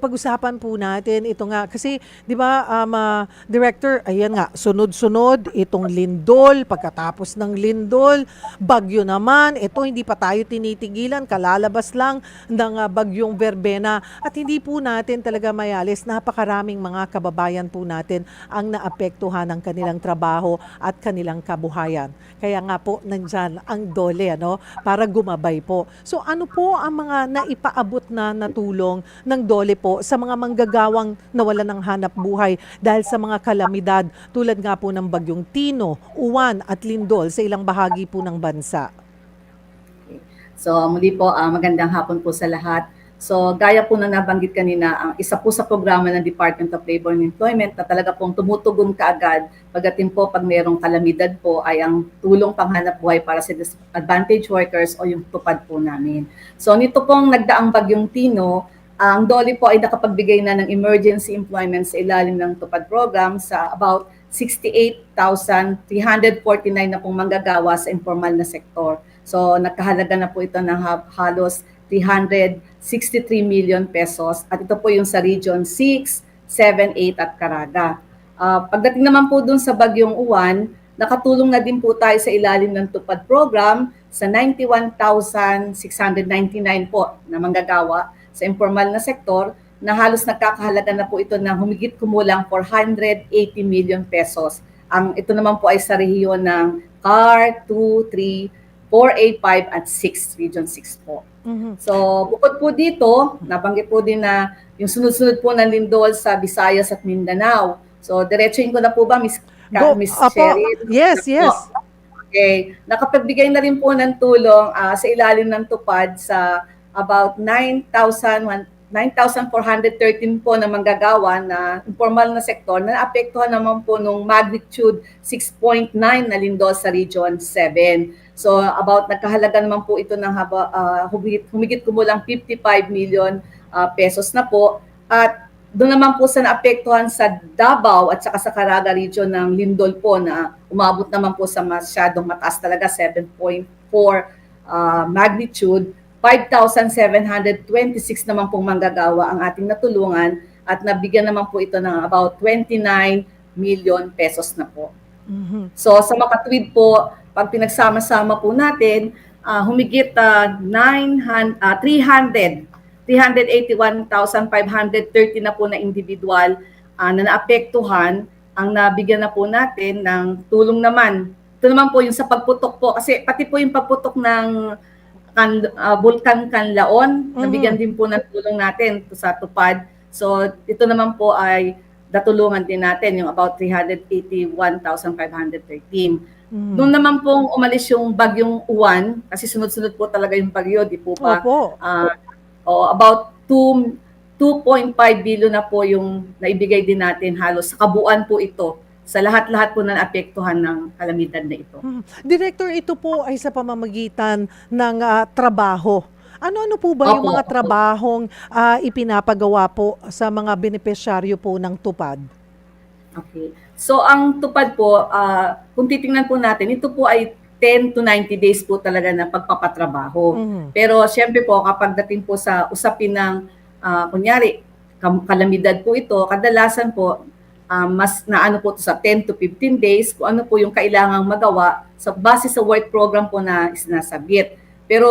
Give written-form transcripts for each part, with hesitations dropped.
Pag-usapan po natin ito nga kasi 'di ba Director, ayan nga sunod-sunod itong lindol, pagkatapos ng lindol, bagyo naman, ito hindi pa tayo tinitigilan, kalalabas lang ng bagyong Verbena at hindi po natin talaga mayalis, napakaraming mga kababayan po natin ang naapektuhan ng kanilang trabaho at kanilang kabuhayan. Kaya nga po nandyan ang DOLE para gumabay po. So ano po ang mga naipaabot na tulong ng DOLE po sa mga manggagawang nawalan ng hanap buhay dahil sa mga kalamidad tulad nga po ng bagyong Tino, Uwan at Lindol sa ilang bahagi po ng bansa? So muli po, magandang hapon po sa lahat. So gaya po na nabanggit kanina, ang isa po sa programa ng Department of Labor and Employment na talaga pong tumutugon kaagad pagdating po pag mayroong kalamidad po ay ang tulong panghanap buhay para sa disadvantaged workers o yung tupad po namin. So nito pong nagdaang bagyong Tino, ang DOLE po ay nakapagbigay na ng emergency employment sa ilalim ng tupad program sa about 68,349 na pong manggagawa sa informal na sektor. So nagkahalaga na po ito ng halos 363 million pesos at ito po yung sa Region 6, 7, 8 at Caraga. Pagdating naman po dun sa Bagyong Uwan, nakatulong na din po tayo sa ilalim ng tupad program sa 91,699 po na manggagawa sa informal na sektor na halos nagkakahalaga na po ito ng humigit kumulang 480 million pesos. Ito naman po ay sa rehiyon ng CAR, 2, 3, 4A5 at 6, Region 6 po. So, bukod po dito, nabanggit po din na yung sunod-sunod po ng lindol sa Visayas at Mindanao. So, diretsuhin ko na po ba, Miss Cheryl? Yes, yes. Okay. Nakapagbigay na rin po ng tulong sa ilalim ng tupad sa about 9,413 po na manggagawa na informal na sektor na naapektuhan naman po nung magnitude 6.9 na lindol sa Region 7. So about nagkahalaga naman po ito ng humigit kumulang 55 million pesos na po. At doon naman po sa naapektuhan sa Davao at saka sa Caraga region ng lindol po na umabot naman po sa masyadong mataas talaga, 7.4 magnitude. 5,726 naman pong manggagawa ang ating natulungan at nabigyan naman po ito ng about 29 million pesos na po. So sa makatwid po, pag pinagsama-sama po natin, humigit 381,530 na po na individual na naapektuhan ang nabigyan na po natin ng tulong naman. Ito naman po yung sa pagputok po, kasi pati po yung pagputok ng Bulkan Canlaon, nabigyan din po ng tulong natin sa tupad. So ito naman po ay natulungan din natin yung about 381,513. Noon naman pong umalis yung bagyong Uwan, kasi sunod-sunod po talaga yung bagyo, di po ba? About 2.5 billion na po yung naibigay din natin halos sa kabuuan po ito sa lahat-lahat po na naapektuhan ng kalamidad na ito. Director, ito po ay sa pamamagitan ng trabaho. Ano-ano po ba yung mga trabahong ipinapagawa po sa mga benepisyaryo po ng tupad? Okay. So ang tupad po, kung titingnan po natin, ito po ay 10 to 90 days po talaga na pagpapatrabaho. Pero syempre po, kapag dating po sa usapin ng, kunyari, kalamidad po ito, kadalasan po, mas naano po sa 10 to 15 days kung ano po yung kailangang magawa sa base sa work program po na sinasabit. Pero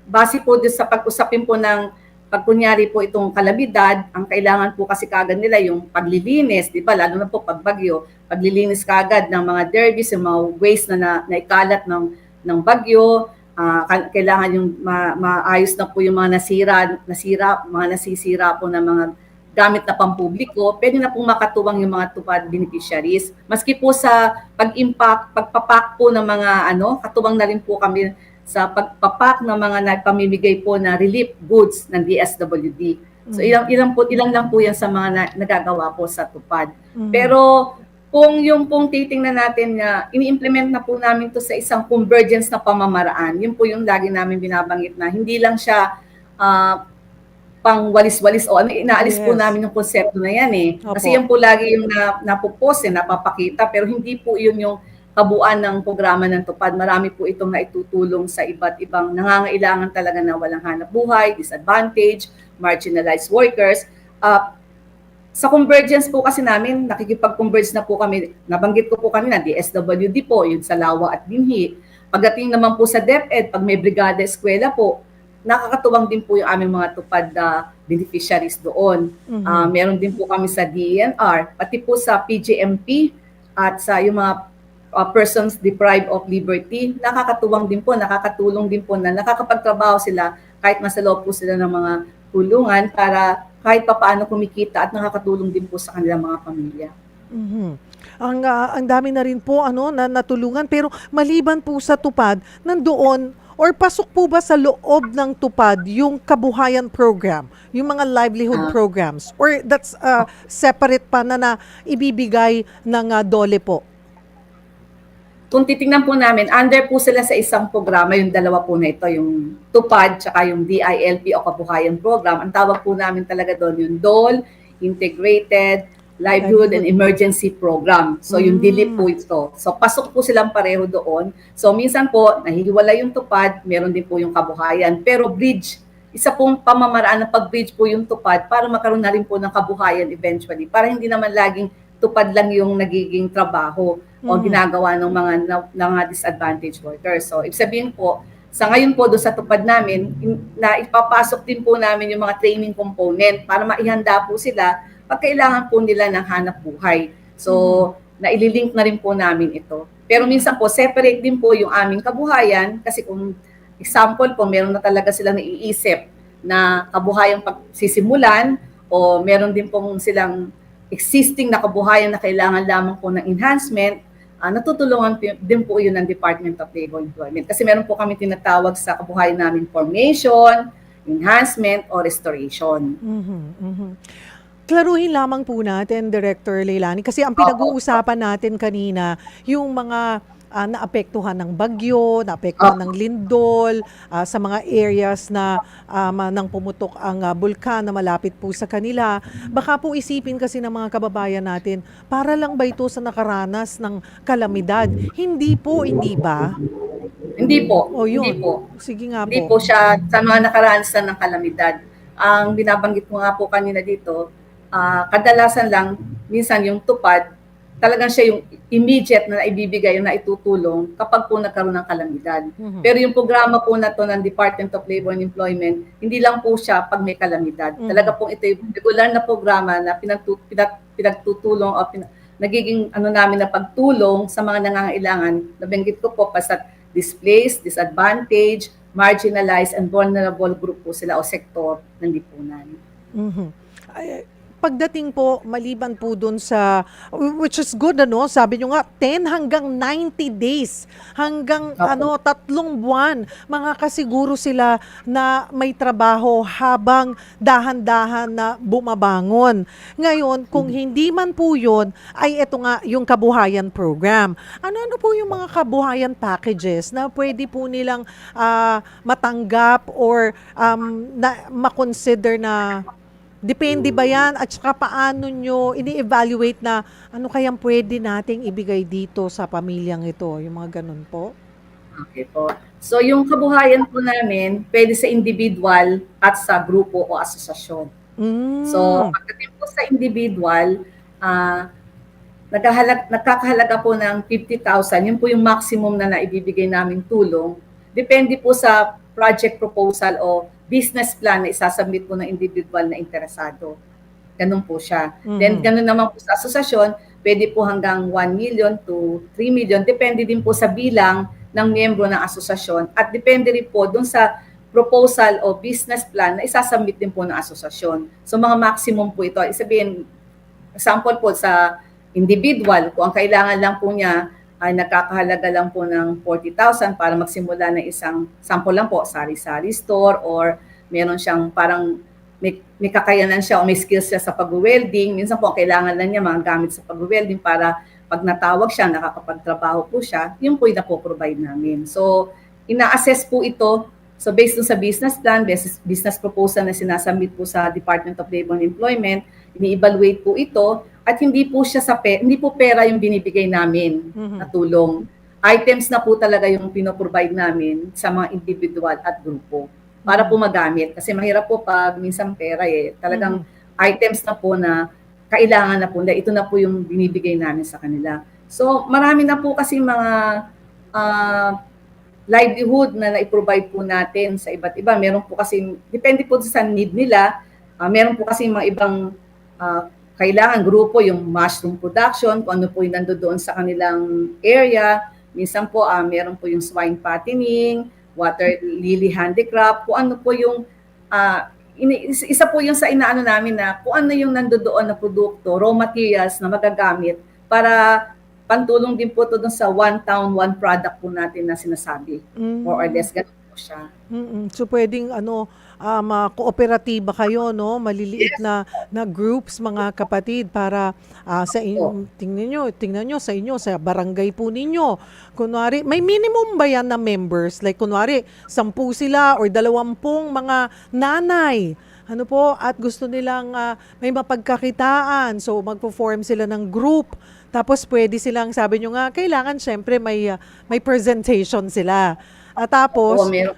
base po din sa pag-usapin po ng pag kunyari po itong kalamidad, ang kailangan po kasi kagad nila yung paglilinis, di ba? Lalo na po pag bagyo, paglilinis kagad ng mga derbies, yung mga waste na naikalat ng bagyo, kailangan yung maayos na po yung mga nasisira po ng mga gamit na pampubliko, pwede na pong makatuwang yung mga tupad beneficiaries. Maski po sa pagpapak po ng mga katuwang na rin po kami sa pagpapak ng mga nagpamimigay po na relief goods ng DSWD. So ilang lang po yan sa mga nagagawa po sa tupad. Pero kung yung pong titingnan natin na ini-implement na po namin to sa isang convergence na pamamaraan, yun po yung lagi namin binabanggit na hindi lang siya pang walis-walis o inaalis po namin yung konsepto na yan eh. Kasi yan po lagi yung napopost napapakita, pero hindi po yun yung kabuuan ng programa ng tupad. Marami po itong naitutulong sa iba't ibang nangangailangan talaga na walang hanap buhay, disadvantaged, marginalized workers. Ah, sa convergence po kasi namin, nakikipag-converge na po kami. Nabanggit ko po kanina, DSWD po, yun sa Lawa at Binhi. Pagdating naman po sa DepEd, pag may brigada eskwela po, nakakatuwang din po yung aming mga tupad na beneficiaries doon. Meron din po kami sa DENR, pati po sa PGMP at sa yung mga persons deprived of liberty. Nakakatuwang din po, nakakatulong din po na nakakapagtrabaho sila kahit nasa loob po sila ng mga kulungan para kahit papaano kumikita at nakakatulong din po sa kanilang mga pamilya. Mhm. Ang dami na rin po ano na natulungan, pero maliban po sa tupad, nandoon or pasok po ba sa loob ng tupad yung kabuhayan program, yung mga livelihood programs, or that's separate pa na ibibigay ng DOLE po? Kung titingnan po namin, under po sila sa isang programa, yung dalawa po na ito, yung TUPAD tsaka yung DILP o Kabuhayan Program. Ang tawag po namin talaga doon yung DOL, Integrated Livelihood and Emergency Program. So yung DILIP po ito. So pasok po silang pareho doon. So minsan po, nahihiwalay yung TUPAD, meron din po yung kabuhayan. Pero bridge, isa pong pamamaraan ng pag-bridge po yung TUPAD para magkaroon na rin po ng kabuhayan eventually. Para hindi naman laging tupad lang yung nagiging trabaho o ginagawa ng mga disadvantaged workers. So, ibig sabihin po, sa ngayon po doon sa tupad namin, na ipapasok din po namin yung mga training component para maihanda po sila pag kailangan po nila ng hanap buhay. So, naililink na rin po namin ito. Pero minsan po, separate din po yung aming kabuhayan kasi kung example po, meron na talaga silang naiisip na kabuhayang pagsisimulan o meron din pong silang existing na kabuhayan na kailangan lamang po ng enhancement, natutulungan din po yun ng Department of Labor Employment. Kasi meron po kami tinatawag sa kabuhayan namin formation, enhancement, o restoration. Klaruhin lamang po natin, Director Leilani, kasi ang pinag-uusapan natin kanina, yung mga naapektuhan ng bagyo, naapektuhan ng lindol, sa mga areas na nang pumutok ang bulkan na malapit po sa kanila. Baka po isipin kasi ng mga kababayan natin, para lang ba ito sa nakaranas ng kalamidad? Hindi po, hindi ba? Hindi po. O Hindi yun. po. Sige nga Hindi po. po siya sa mga nakaranas ng kalamidad. Ang binabanggit mo nga po kanina dito, kadalasan lang, minsan yung tupad, talagang siya yung immediate na ibibigay, yung naitutulong kapag po nagkaroon ng kalamidad. Pero yung programa po na to ng Department of Labor and Employment, hindi lang po siya pag may kalamidad. Talaga po ito yung regular na programa na pinagtutulong o nagiging namin na pagtulong sa mga nangangailangan. Nabanggit ko po, basta displaced, disadvantaged, marginalized, and vulnerable group po sila o sektor ng lipunan. Pagdating po, maliban po dun sa, which is good, sabi nyo nga, 10 hanggang 90 days, hanggang 3 buwan, makakasiguro sila na may trabaho habang dahan-dahan na bumabangon. Ngayon, kung hindi man po yun, ay ito nga yung kabuhayan program. Ano-ano po yung mga kabuhayan packages na pwede po nilang matanggap or na makonsider na depende ba yan at saka paano nyo ini-evaluate na ano kayang pwede nating ibigay dito sa pamilyang ito? Yung mga ganun po? Okay po. So yung kabuhayan po namin, pwede sa individual at sa grupo o asosasyon. So pagdating po sa individual, nagkakahalaga po ng 50,000. Yun po yung maximum na naibibigay naming tulong. Depende po sa project proposal o business plan na isasubmit po ng individual na interesado. Ganun po siya. Then, ganun naman po sa asosasyon, pwede po hanggang 1 million to 3 million. Depende din po sa bilang ng miyembro ng asosasyon at depende rin po dun sa proposal o business plan na isasubmit din po ng asosasyon. So, mga maximum po ito. Isabihin, example po sa individual, kung ang kailangan lang po niya ay nakakahalaga lang po ng 40,000 para magsimula ng isang, sample lang po, sari-sari store or meron siyang parang may kakayanan siya o may skills siya sa pag-welding. Minsan po, kailangan lang niya mga gamit sa pag-welding para pag natawag siya, nakakapagtrabaho po siya, yun po yung napoprovide namin. So, ina-assess po ito. So, based sa business plan, business proposal na sinasubmit po sa Department of Labor and Employment, ini-evaluate po ito. At hindi po siya hindi po pera yung binibigay namin na tulong. Items na po talaga yung pinoprovide namin sa mga individual at grupo para po magamit. Kasi mahirap po pag minsan pera talagang items na po na kailangan na po nila. Ito na po yung binibigay namin sa kanila. So marami na po kasi mga livelihood na na-provide po natin sa iba't iba. Meron po kasi, depende po sa need nila, meron po kasi mga ibang kailangan grupo, yung mushroom production, kung ano po yung nandoon sa kanilang area. Minsan po, meron po yung swine fattening, water lily handicraft, kung ano po yung, isa po yung sa inaano namin na kung ano yung nandoon na produkto, raw materials na magagamit para pantulong din po ito dun sa one town, one product po natin na sinasabi. More or less, ganun po siya. So pwedeng kooperatiba kayo, no? Maliliit Yes. na groups, mga kapatid, para sa Opo. tingnan nyo sa inyo, sa barangay po ninyo. Kunwari, may minimum ba yan na members? Like kunwari, 10 sila or 20 mga nanay. Ano po, at gusto nilang may mapagkakitaan. So magpo-form sila ng group. Tapos pwede silang, sabi nyo nga, kailangan syempre may presentation sila. At Oo, tapos, meron.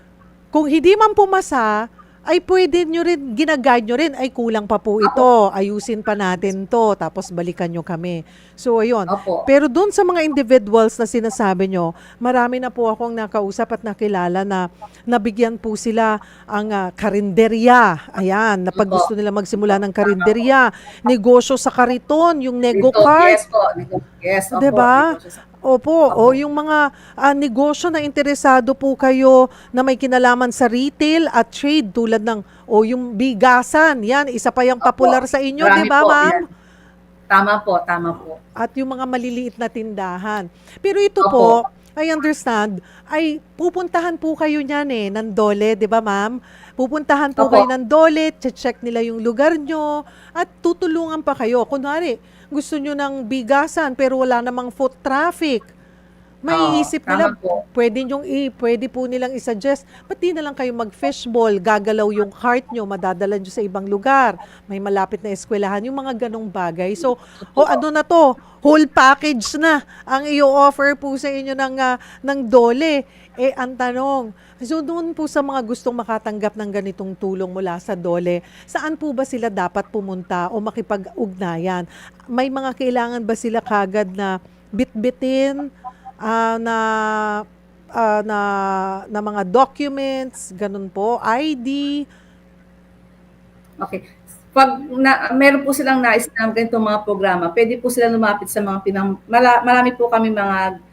kung hindi man pumasa, ay pwede nyo rin, ginaguide nyo rin, ay kulang pa po ito, ayusin pa natin to, tapos balikan nyo kami. So, ayun. Opo. Pero dun sa mga individuals na sinasabi nyo, marami na po akong nakausap at nakilala na nabigyan po sila ang karinderya. Ayan, na pag Opo. gusto nila magsimula ng karinderya, negosyo sa kariton, yung nego Ito, cart. yes po. Yes, opo. 'Di ba? Negosyo sa- Opo, o Opo. yung mga negosyo na interesado po kayo na may kinalaman sa retail at trade tulad ng yung bigasan, yan, isa pa yung Opo. popular sa inyo, 'di Marami ba, po, ma'am? yan. Tama po, tama po. At yung mga maliliit na tindahan. Pero ito Opo. po, I understand, ay pupuntahan po kayo niyan ng DOLE, 'di ba, ma'am? Pupuntahan po Opo. kayo ng DOLE, check nila yung lugar nyo, at tutulungan pa kayo. Kunwari, gusto nyo ng bigasan pero wala namang foot traffic. Maiisip nila, Tama po. pwede po nilang i-suggest, ba't di na lang kayo mag-fishball, gagalaw yung cart nyo, madadala nyo sa ibang lugar, may malapit na eskwelahan, yung mga ganong bagay. So, ano na to, whole package na ang i-offer po sa inyo ng DOLE. Ang tanong, so doon po sa mga gustong makatanggap ng ganitong tulong mula sa DOLE, saan po ba sila dapat pumunta o makipag-ugnayan? May mga kailangan ba sila kagad na bitbitin, na na mga documents, ganun po, ID? Okay. Pag meron po silang nais na ganitong mga programa, pwede po sila lumapit sa mga marami po kami mga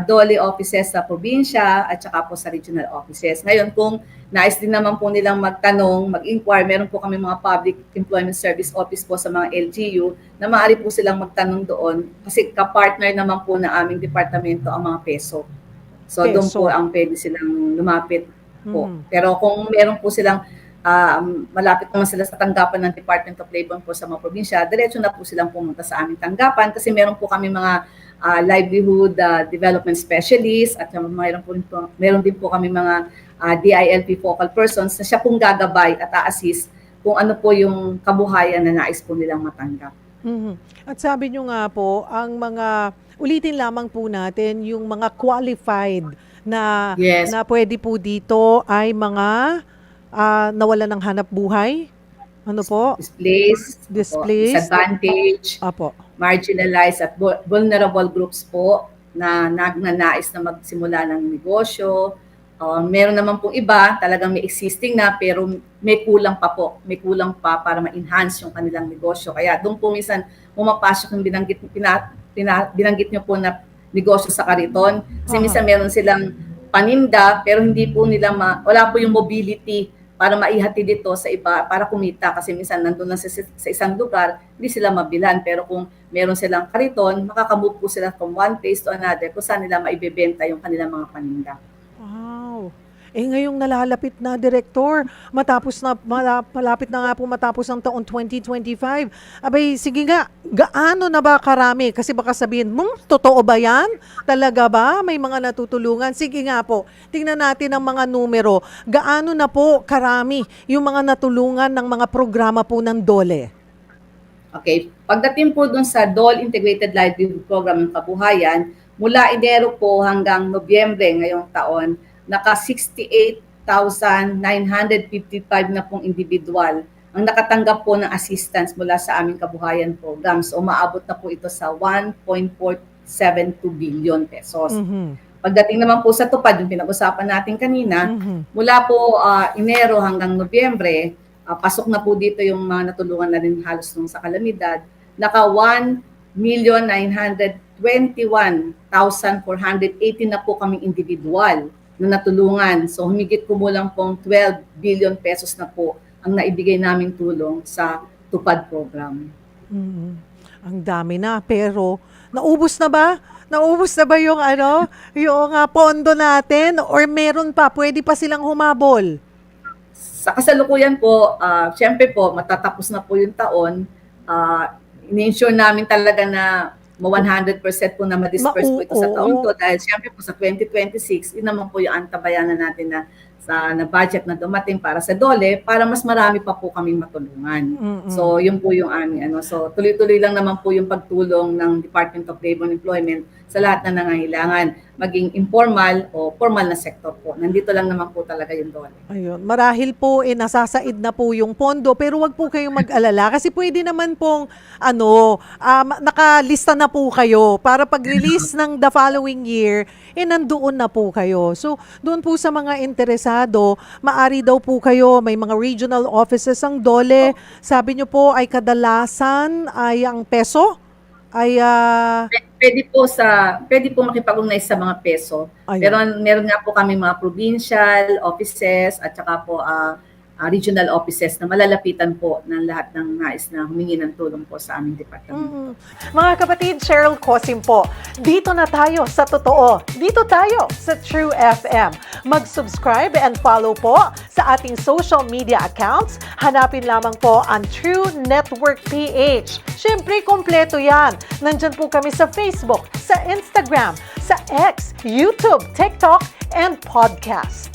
DOLE offices sa probinsya at saka po sa regional offices. Ngayon, kung nais din naman po nilang magtanong, mag-inquire, meron po kami mga public employment service office po sa mga LGU na maaari po silang magtanong doon kasi kapartner naman po na aming departamento ang mga PESO. So doon po ang pwede silang lumapit po. Pero kung meron po silang malapit naman sila sa tanggapan ng Department of Labor po sa mga probinsya, diretso na po silang pumunta sa aming tanggapan kasi meron po kami mga livelihood development specialist at meron din po kami mga DILP focal persons na siya pong gagabay at a-assist kung ano po yung kabuhayan na nais po nilang matanggap. At sabi nyo nga po, ang mga, ulitin lamang po natin, yung mga qualified na, Yes. na pwede po dito ay mga nawalan ng hanap buhay. Ano po? Displaced, Displaced. disadvantaged, Apo. marginalized at vulnerable groups po na nagnanais na magsimula ng negosyo. Meron naman pong iba, talagang may existing na pero may kulang pa po. May kulang pa para ma-enhance yung kanilang negosyo. Kaya doon po minsan pumapasok yung binanggit nyo po na negosyo sa kariton. Kasi minsan meron silang paninda pero hindi po nila wala po yung mobility para maihati dito sa iba, para kumita. Kasi minsan nandun lang sa isang lugar, hindi sila mabilan. Pero kung meron silang kariton, makakamove po sila from one place to another kung saan nila maibebenta yung kanilang mga paninda. Wow. Ngayong nalalapit na, Direktor, malapit na nga po matapos ang taon 2025. Abay, sige nga, gaano na ba karami? Kasi baka sabihin, totoo ba yan? Talaga ba? May mga natutulungan? Sige nga po, tingnan natin ang mga numero. Gaano na po karami yung mga natulungan ng mga programa po ng DOLE? Okay. Pagdating po dun sa DOLE Integrated Livelihood Program ng Kabuhayan, mula Enero po hanggang Nobyembre ngayong taon, naka 68,955 na pong individual ang nakatanggap po ng assistance mula sa aming kabuhayan programs. Umaabot na po ito sa 1.472 billion pesos. Pagdating naman po sa tupad, yung pinag-usapan natin kanina, mula po Enero hanggang Nobyembre, pasok na po dito yung mga natulungan na rin halos nung sa kalamidad, naka 1,921,480 na po kaming individual na natulungan. So humigit kumulang pong 12 billion pesos na po ang naibigay naming tulong sa tupad program. Ang dami na, pero naubos na ba? Naubos na ba yung yung pondo natin, or meron pa, pwede pa silang humabol? Sa kasalukuyan po, syempre po, matatapos na po yung taon. Ini-ensure namin talaga na 100% po na ma-disperse po ito sa taon to, dahil syempre po sa 2026, yun naman po yung antabayanan natin na budget na dumating para sa DOLE, para mas marami pa po kaming matulungan. So yun po yung aming so tuloy-tuloy lang naman po yung pagtulong ng Department of Labor and Employment sa lahat na nangangailangan, maging informal o formal na sektor po. Nandito lang naman po talaga yung DOLE. Ayun, marahil po nasasaid na po yung pondo, pero wag po kayong mag-alala kasi pwede naman pong nakalista na po kayo para pag-release ng the following year, nandoon na po kayo. So, doon po sa mga interesado, maari daw po kayo, may mga regional offices ang DOLE. Sabi nyo po ay kadalasan ay ang peso ay pwede po makipag-ugnay sa mga peso. Ayun. Pero meron nga po kami mga provincial offices at saka po regional offices na malalapitan po ng lahat ng nais na humingi ng tulong po sa aming departamento. Mga kapatid, Cheryl Cosim po. Dito na tayo sa totoo. Dito tayo sa True FM. Mag-subscribe and follow po sa ating social media accounts. Hanapin lamang po ang True Network PH. Siyempre, kompleto yan. Nandyan po kami sa Facebook, sa Instagram, sa X, YouTube, TikTok, and podcast.